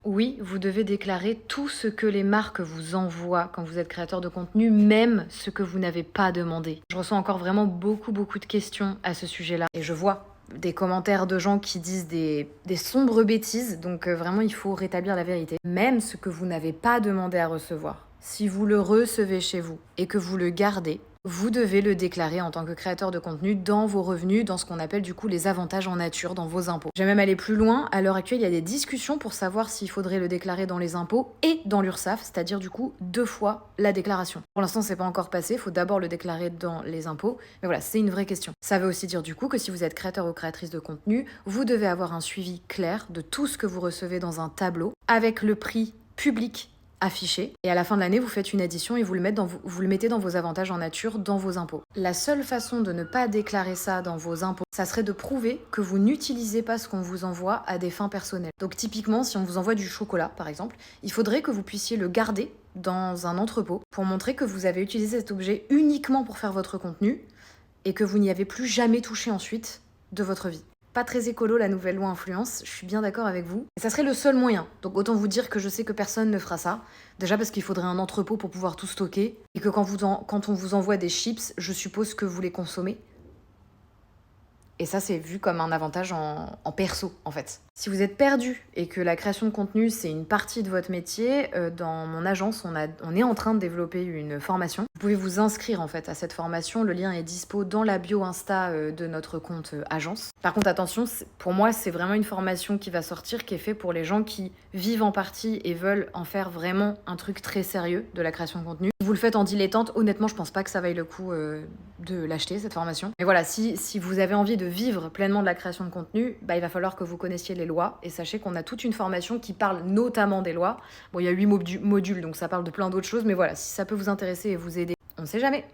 Oui, vous devez déclarer tout ce que les marques vous envoient quand vous êtes créateur de contenu, même ce que vous n'avez pas demandé. Je reçois encore vraiment beaucoup de questions à ce sujet-là. Et je vois des commentaires de gens qui disent des sombres bêtises. Donc vraiment, il faut rétablir la vérité. Même ce que vous n'avez pas demandé à recevoir. Si vous le recevez chez vous et que vous le gardez, vous devez le déclarer en tant que créateur de contenu dans vos revenus, dans ce qu'on appelle du coup les avantages en nature, dans vos impôts. Je vais même aller plus loin. À l'heure actuelle, il y a des discussions pour savoir s'il faudrait le déclarer dans les impôts et dans l'URSSAF, c'est-à-dire du coup 2 fois la déclaration. Pour l'instant, c'est pas encore passé. Il faut d'abord le déclarer dans les impôts. Mais voilà, c'est une vraie question. Ça veut aussi dire du coup que si vous êtes créateur ou créatrice de contenu, vous devez avoir un suivi clair de tout ce que vous recevez dans un tableau avec le prix public affiché. Et à la fin de l'année, vous faites une addition et vous le mettez dans vos avantages en nature, dans vos impôts. La seule façon de ne pas déclarer ça dans vos impôts, ça serait de prouver que vous n'utilisez pas ce qu'on vous envoie à des fins personnelles. Donc typiquement, si on vous envoie du chocolat, par exemple, il faudrait que vous puissiez le garder dans un entrepôt pour montrer que vous avez utilisé cet objet uniquement pour faire votre contenu et que vous n'y avez plus jamais touché ensuite de votre vie. Pas très écolo la nouvelle loi influence, je suis bien d'accord avec vous. Et ça serait le seul moyen. Donc autant vous dire que je sais que personne ne fera ça. Déjà parce qu'il faudrait un entrepôt pour pouvoir tout stocker. Et que quand on vous envoie des chips, je suppose que vous les consommez. Et ça, c'est vu comme un avantage en perso, en fait. Si vous êtes perdu et que la création de contenu, c'est une partie de votre métier, dans mon agence, on est en train de développer une formation. Vous pouvez vous inscrire, en fait, à cette formation. Le lien est dispo dans la bio Insta de notre compte agence. Par contre, attention, pour moi, c'est vraiment une formation qui va sortir, qui est faite pour les gens qui vivent en partie et veulent en faire vraiment un truc très sérieux de la création de contenu. Si vous le faites en dilettante, honnêtement, je pense pas que ça vaille le coup de l'acheter, cette formation. Mais voilà, si vous avez envie de vivre pleinement de la création de contenu, il va falloir que vous connaissiez les lois. Et sachez qu'on a toute une formation qui parle notamment des lois. Bon, il y a 8 modules, donc ça parle de plein d'autres choses. Mais voilà, si ça peut vous intéresser et vous aider, on ne sait jamais.